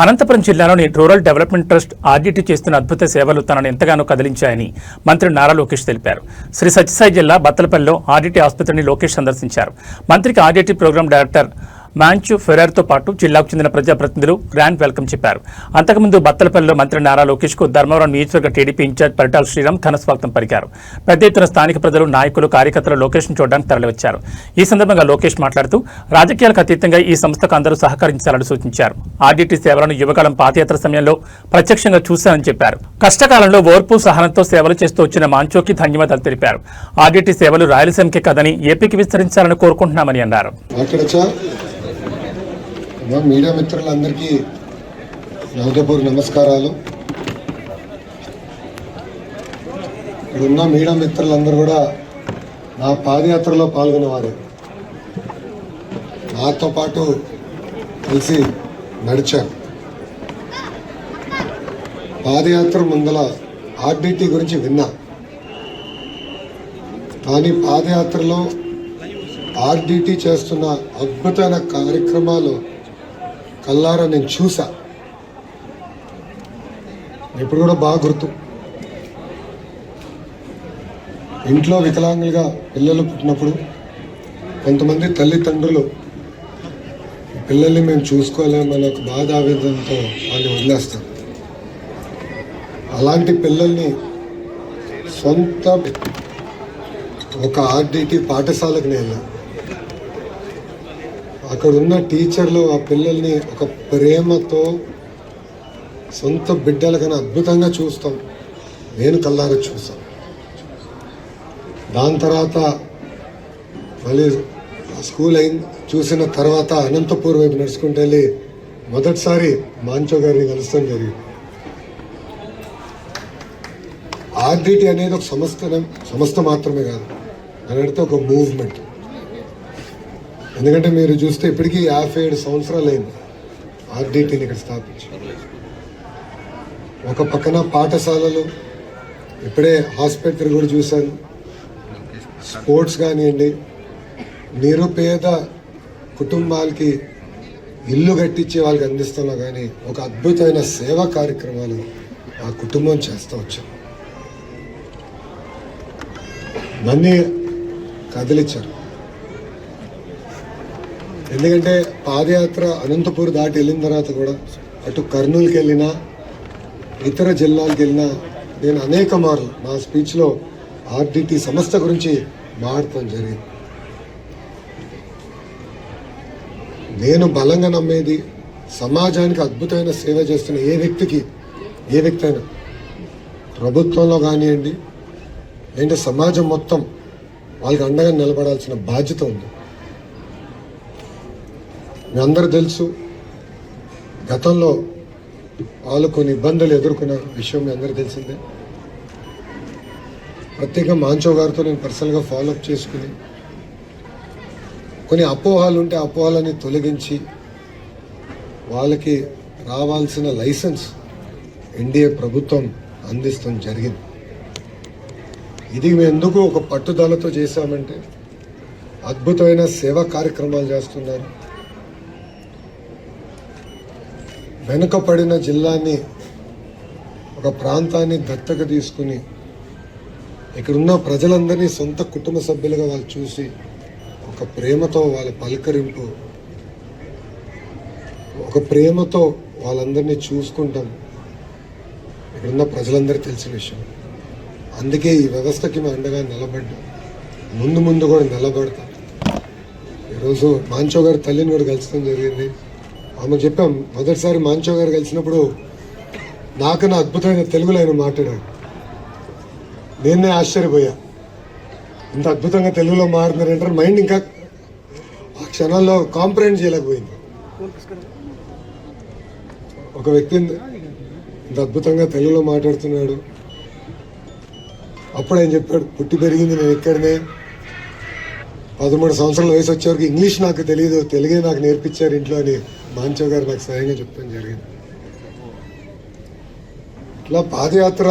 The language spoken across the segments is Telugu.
అనంతపురం జిల్లాలోని రూరల్ డెవలప్మెంట్ ట్రస్ట్ ఆర్డీటీ చేస్తున్న అద్భుత సేవలు తనను ఎంతగానో కదిలించాయని మంత్రి నారా లోకేష్ తెలిపారు. శ్రీ సత్యసాయి జిల్లా బత్తలపల్లిలో ఆర్డీటీ ఆసుపత్రిని లోకేష్ సందర్శించారు. మంత్రికి ఆర్డీటీ ప్రోగ్రాం డైరెక్టర్ మాంచు ఫెరార్తో పాటు జిల్లాకు చెందిన ప్రజాప్రతినిధులు గ్రాండ్ వెల్కమ్ చెప్పారు. అంతకుముందు బత్తలపల్లిలో మంత్రి నారా లోకేష్ కు ధర్మవరం నియోజకవర్గ టీడీపీ ఇన్ఛార్జ్ పరిటాల శ్రీరామ్ ఘన స్వాగతం పలికారు. పెద్ద ఎత్తున స్థానిక ప్రజలు, నాయకులు, కార్యకర్తలు లోకేష్ ను చూడడానికి తరలివచ్చారు. ఈ సందర్భంగా లోకేష్ మాట్లాడుతూ రాజకీయాలకు అతీతంగా ఈ సంస్థకు అందరూ సహకరించాలని సూచించారు. ఆర్డీటీ సేవలను యువకాలం పాదయాత్ర సమయంలో ప్రత్యక్షంగా చూశానని చెప్పారు. కష్టకాలంలో ఓర్పు, సహనంతో సేవలు చేస్తూ వచ్చిన మాంచోకి ధన్యవాదాలు తెలిపారు. ఆర్డీటీ సేవలు రాయలసీమకే కదని ఏపీకి విస్తరించాలని కోరుకుంటున్నామని అన్నారు. మీడియా మిత్రులందరికీ హృదయపూర్వక నమస్కారాలు. ఇక్కడున్న మీడియా మిత్రులందరూ కూడా నా పాదయాత్రలో పాల్గొనేవారు, నాతో పాటు కలిసి నడిచారు. పాదయాత్ర ముందల ఆర్డీటీ గురించి విన్నా, కానీ పాదయాత్రలో ఆర్డీటీ చేస్తున్న అద్భుతమైన కార్యక్రమాలు కల్లారా నేను చూసా. ఇప్పుడు కూడా బాగా గుర్తు. ఇంట్లో వికలాంగులుగా పిల్లలు పుట్టినప్పుడు కొంతమంది తల్లిదండ్రులు పిల్లల్ని మేము చూసుకోలేమని ఒక బాధ ఆవేదనతో వాళ్ళు వదిలేస్తారు. అలాంటి పిల్లల్ని సొంత ఒక ఆర్డీటీ పాఠశాలకు నేను అక్కడ ఉన్న టీచర్లు ఆ పిల్లల్ని ఒక ప్రేమతో సొంత బిడ్డల కన్నా అద్భుతంగా చూస్తాం. నేను కల్లారా చూసాను. దాని తర్వాత మళ్ళీ స్కూల్ అయింది. చూసిన తర్వాత అనంతపూర్ వైపు నడుచుకుంటూ వెళ్ళి మొదటిసారి మాంచో గారిని కలుస్తాం జరిగింది. ఆర్డీటీ అనేది ఒక సంస్థ మాత్రమే కాదు, అని అడిగితే ఒక మూవ్మెంట్. ఎందుకంటే మీరు చూస్తే ఇప్పటికీ 57 సంవత్సరాలు అయింది ఆర్డీటీని ఇక్కడ స్థాపించి. ఒక పక్కన పాఠశాలలు, ఇప్పుడే ఆసుపత్రి కూడా చూశాను, స్పోర్ట్స్ కానివ్వండి, నిరుపేద కుటుంబాలకి ఇల్లు కట్టించే వాళ్ళకి అందిస్తున్నా కానీ ఒక అద్భుతమైన సేవా కార్యక్రమాలు ఆ కుటుంబం చేస్తూ వచ్చారు. నన్ను కదిలిచ్చారు. ఎందుకంటే పాదయాత్ర అనంతపూర్ దాటి వెళ్ళిన తర్వాత కూడా అటు కర్నూలుకి వెళ్ళినా, ఇతర జిల్లాలకు వెళ్ళినా నేను అనేక మార్లు నా స్పీచ్లో ఆర్డీటీ సంస్థ గురించి మాట్లాడటం జరిగింది. నేను బలంగా నమ్మేది, సమాజానికి అద్భుతమైన సేవ చేస్తున్న ఏ వ్యక్తి అయినా ప్రభుత్వంలో కానివ్వండి, ఏంటంటే సమాజం మొత్తం వాళ్ళకి అండగా నిలబడాల్సిన బాధ్యత ఉంది. మీ అందరూ తెలుసు, గతంలో వాళ్ళు కొన్ని ఇబ్బందులు ఎదుర్కొన్న విషయం మీ అందరూ తెలిసిందే. ప్రత్యేకంగా మాంచో గారితో నేను పర్సనల్గా ఫాలోఅప్ చేసుకుని కొన్ని అపోహాలు ఉంటే అపోహాలని తొలగించి వాళ్ళకి రావాల్సిన లైసెన్స్ ఎన్డీఏ ప్రభుత్వం అందిస్తాం జరిగింది. ఇది మేము ఎందుకు ఒక పట్టుదలతో చేశామంటే అద్భుతమైన సేవా కార్యక్రమాలు చేస్తున్నారు. వెనుకబడిన జిల్లాని, ఒక ప్రాంతాన్ని దత్తత తీసుకుని ఇక్కడున్న ప్రజలందరినీ సొంత కుటుంబ సభ్యులుగా వాళ్ళు చూసి ఒక ప్రేమతో వాళ్ళ పలకరింపు, ఒక ప్రేమతో వాళ్ళందరినీ చూసుకుంటాం. ఇక్కడున్న ప్రజలందరికీ తెలిసిన విషయం. అందుకే ఈ వ్యవస్థకి మేము అండగా నిలబడ్డాం, ముందు కూడా నిలబడతాం. ఈరోజు మాంచో గారి తల్లిని కూడా కలుసుకోవడం జరిగింది. ఆమె చెప్పాం, మొదటిసారి మాంచో గారు కలిసినప్పుడు నాకన్నా అద్భుతమైన తెలుగులో ఆయన మాట్లాడారు. నేనే ఆశ్చర్యపోయా, ఇంత అద్భుతంగా తెలుగులో మాట్లాడుతున్నారంటారు. మైండ్ ఇంకా ఆ క్షణాల్లో కాంప్రహెండ్ చేయలేకపోయింది. ఒక వ్యక్తి ఇంత అద్భుతంగా తెలుగులో మాట్లాడుతున్నాడు. అప్పుడు ఆయన చెప్పాడు, పుట్టి పెరిగింది నేను ఇక్కడనే, 13 సంవత్సరాల వయసు వచ్చేవరకు ఇంగ్లీష్ నాకు తెలియదు, తెలుగే నాకు నేర్పించారు ఇంట్లో అని మాంచో గారు నాకు స్వయంగా చెప్పడం జరిగింది. ఇట్లా పాదయాత్ర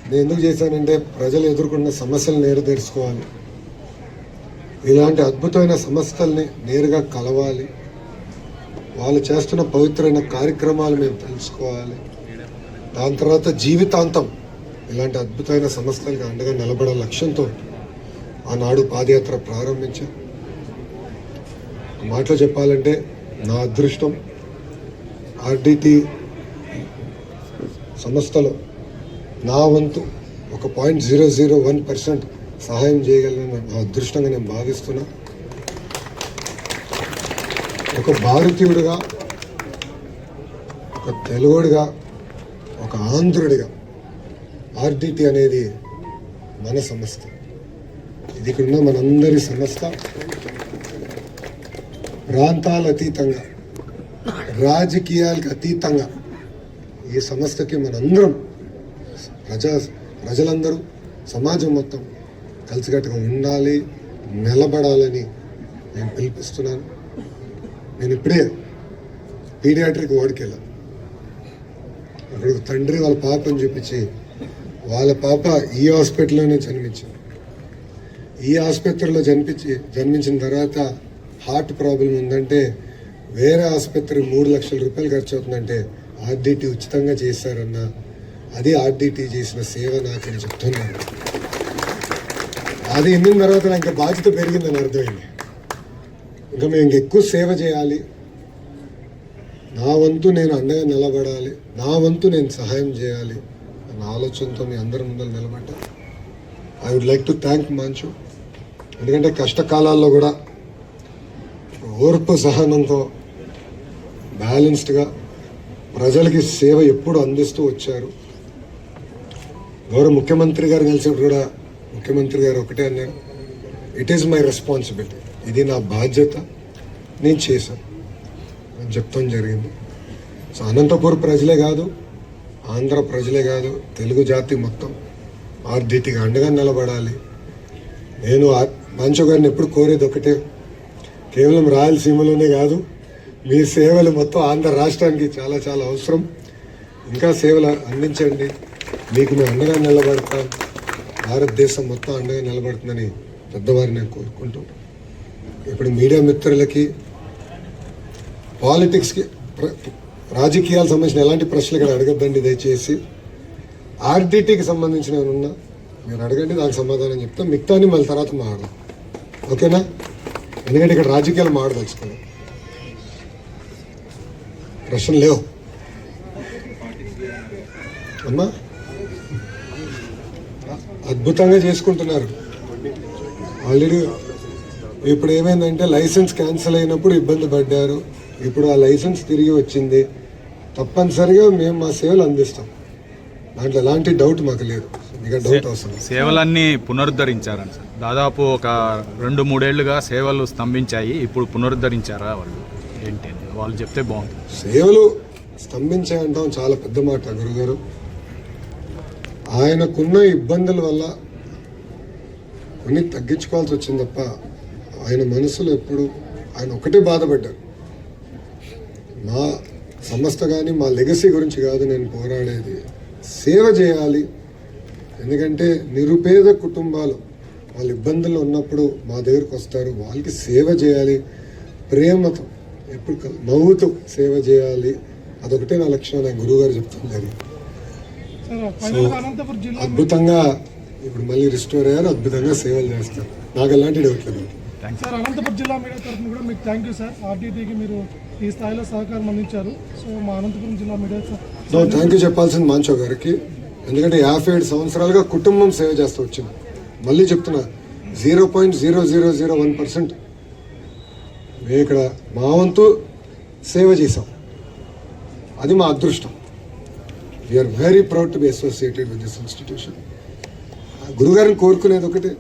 నేను ఎందుకు చేశానంటే ప్రజలు ఎదుర్కొన్న సమస్యలు నేరు తెలుసుకోవాలి, ఇలాంటి అద్భుతమైన సంస్థల్ని నేరుగా కలవాలి, వాళ్ళు చేస్తున్న పవిత్రమైన కార్యక్రమాలు మేము తెలుసుకోవాలి. దాని తర్వాత జీవితాంతం ఇలాంటి అద్భుతమైన సంస్థలకు అండగా నిలబడే లక్ష్యంతో ఆనాడు పాదయాత్ర ప్రారంభించాం. మాటలో చెప్పాలంటే నా అదృష్టం ఆర్డిటి సంస్థలో నా వంతు ఒక 0.001% సహాయం చేయగలను నా అదృష్టంగా నేను భావిస్తున్నా. ఒక భారతీయుడిగా, ఒక తెలుగుడిగా, ఒక ఆంధ్రుడిగా ఆర్డిటి అనేది మన సంస్థ. ఇది ఇక్కడున్న మనందరి సంస్థ. ప్రాంతాల అతీతంగా, రాజకీయాలకు అతీతంగా ఈ సంస్థకి మనందరం ప్రజలందరూ సమాజం మొత్తం కలిసికట్టుగా ఉండాలి, నిలబడాలని నేను పిలిపిస్తున్నాను. నేను ఇప్పుడే పీడియాట్రిక్ వార్డుకి వెళ్ళాను. అక్కడ తండ్రి వాళ్ళ పాపని చూపించి వాళ్ళ పాప ఈ హాస్పిటల్లోనే జన్మించింది. ఈ ఆసుపత్రిలో జన్మించిన తర్వాత హార్ట్ ప్రాబ్లం ఉందంటే వేరే ఆసుపత్రి 3 లక్షల రూపాయలు ఖర్చు అవుతుందంటే ఆర్డిటి ఉచితంగా చేశారన్న అది ఆర్డిటి చేసిన సేవ నాకని చెప్తున్నాను. అది ఎన్నిన తర్వాత నాకు ఇంకా బాధ్యత పెరిగిందని అర్థమైంది. ఇంకా మేము ఇంకెక్కువ సేవ చేయాలి, నా వంతు నేను అండగా నిలబడాలి, నా వంతు నేను సహాయం చేయాలి అన్న ఆలోచనతో మీ అందరి ముందర నిలబడ్డా. I would like to thank Manchu. ఎందుకంటే కష్టకాలాల్లో కూడా ఓర్పు సహనంతో బ్యాలెన్స్డ్గా ప్రజలకి సేవ ఎప్పుడు అందిస్తూ వచ్చారు. గౌరవ ముఖ్యమంత్రి గారు కలిసినప్పుడు కూడా ముఖ్యమంత్రి గారు ఒకటే అన్నారు, ఇట్ ఈస్ మై రెస్పాన్సిబిలిటీ, ఇది నా బాధ్యత, నేను చేశాను అని చెప్తాం జరిగింది. సో అనంతపూర్ ప్రజలే కాదు, ఆంధ్ర ప్రజలే కాదు, తెలుగు జాతి మొత్తం ఆర్డిటికి అండగా నిలబడాలి. నేను మంచు గారిని ఎప్పుడు కోరేది ఒకటే, కేవలం రాయలసీమలోనే కాదు, మీ సేవలు మొత్తం ఆంధ్ర రాష్ట్రానికి చాలా చాలా అవసరం. ఇంకా సేవలు అందించండి, మీకు మేము అండగా నిలబడతాం, భారతదేశం మొత్తం అండగా నిలబడుతుందని పెద్దవారిని నేను కోరుకుంటూ, ఇప్పుడు మీడియా మిత్రులకి పాలిటిక్స్కి రాజకీయాలకు సంబంధించిన ఎలాంటి ప్రశ్నలు ఇక్కడ అడగద్దండి దయచేసి. ఆర్డిటికి సంబంధించిన ఏమన్నా మీరు అడగండి, దానికి సమాధానం చెప్తాం. మిగతాని మళ్ళీ తర్వాత మాట్లాడదాం, ఓకేనా? ఎందుకంటే ఇక్కడ రాజకీయాలు మాట్లాడదలుచుకోవాలి, ప్రశ్నలు లేవు అమ్మా. అద్భుతంగా చేసుకుంటున్నారు. ఆల్రెడీ ఇప్పుడు ఏమైందంటే లైసెన్స్ క్యాన్సిల్ అయినప్పుడు ఇబ్బంది పడ్డారు, ఇప్పుడు ఆ లైసెన్స్ తిరిగి వచ్చింది. తప్పనిసరిగా మేము మా సేవలు అందిస్తాం, దాంట్లో ఎలాంటి డౌట్ మాకు లేదు. ఇక డౌట్ అవసరం. సేవలన్నీ పునరుద్ధరించారని సార్, దాదాపు ఒక 2-3 ఏళ్లుగా సేవలు స్తంభించాయి, ఇప్పుడు పునరుద్ధరించారా వాళ్ళు ఏంటి వాళ్ళు చెప్తే బాగుంటుంది. సేవలు స్తంభించాయంటాం చాలా పెద్ద మాట గురుగారు. ఆయనకున్న ఇబ్బందుల వల్ల కొన్ని తగ్గించుకోవాల్సి వచ్చింది తప్ప ఆయన మనసులో ఎప్పుడు ఆయన ఒకటే బాధపడ్డారు. మా సంస్థ కానీ మా లెగసీ గురించి కాదు నేను పోరాడేది, సేవ చేయాలి. ఎందుకంటే నిరుపేద కుటుంబాలు వాళ్ళ ఇబ్బందుల్లో ఉన్నప్పుడు మా దగ్గరకు వస్తారు, వాళ్ళకి సేవ చేయాలి, ప్రేమతో ఎప్పుడు నవ్వుతూ సేవ చేయాలి, అదొకటే నా లక్ష్యం. నేను గురువుగారు చెప్తాను జరిగింది. సో అద్భుతంగా ఇప్పుడు మళ్ళీ రిస్టోర్ అయ్యారు, అద్భుతంగా సేవలు చేస్తారు, నాకు ఎలాంటి డౌట్ లేదు. సార్ అనంతపురం జిల్లా మీడియా తరఫున కూడా మీకు థ్యాంక్ యూ సార్. ఆర్టీటీకి మీరు ఈ స్థాయిలో సహకారం అందించారు. సో మా అనంతపురం జిల్లా మీడియా థ్యాంక్ యూ చెప్పాల్సింది మాంచో గారికి. ఎందుకంటే 57 సంవత్సరాలుగా కుటుంబం సేవ చేస్తూ వచ్చింది. మళ్ళీ చెప్తున్నా, 0.0001% మేము ఇక్కడ మా వంతు సేవ చేసాం, అది మా అదృష్టం. We are very proud to be associated with this institution. గురుగారిని కోరుకునేది ఒకటి,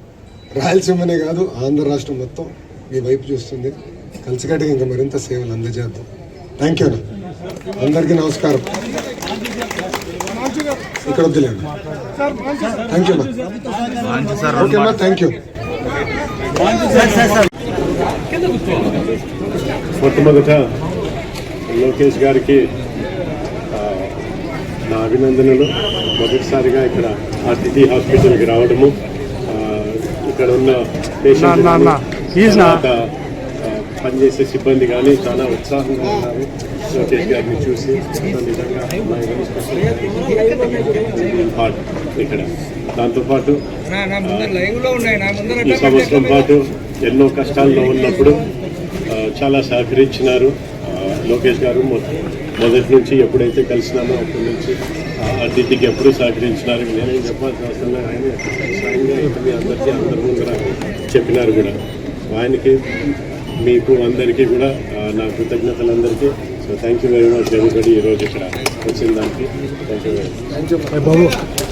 రాయలసీమనే కాదు ఆంధ్ర రాష్ట్రం మొత్తం మీ వైపు చూస్తుంది, కలిసికట్టుగా ఇంకా మరింత సేవలు అందజేద్దాం. థ్యాంక్ యూ అన్న, అందరికీ నమస్కారం. ఇక్కడ వద్దులేండి, థ్యాంక్ యూ అమ్మా. ఓకే అమ్మా, థ్యాంక్ యూ. మొట్టమొదట లోకేష్ గారికి నా అభినందనలు. మొదటిసారిగా ఇక్కడ ఆర్టీటీ హాస్పిటల్కి రావడము, ఇక్కడ ఉన్న పేషెంట్ పనిచేసే సిబ్బంది కానీ చాలా ఉత్సాహంగా ఉన్నారు లోకేష్ గారిని చూసి. సో నిజంగా పాటు ఇక్కడ దాంతోపాటు ఈ సంవత్సరం పాటు ఎన్నో కష్టాల్లో ఉన్నప్పుడు చాలా సహకరించినారు లోకేష్ గారు. మొదటి నుంచి ఎప్పుడైతే కలిసినామో అప్పటి నుంచి అతిథికి ఎప్పుడు సహకరించినారు. నేనేం చెప్పాల్సిన అవసరం లేదు, ఆయన స్వయంగా మీ అందరికీ అందరి ముందర చెప్పినారు కూడా. ఆయనకి మీకు అందరికీ కూడా నా కృతజ్ఞతలందరికీ. So thank you very much everybody ఈరోజు ఇక్కడ వచ్చిన దానికి. Thank you very much.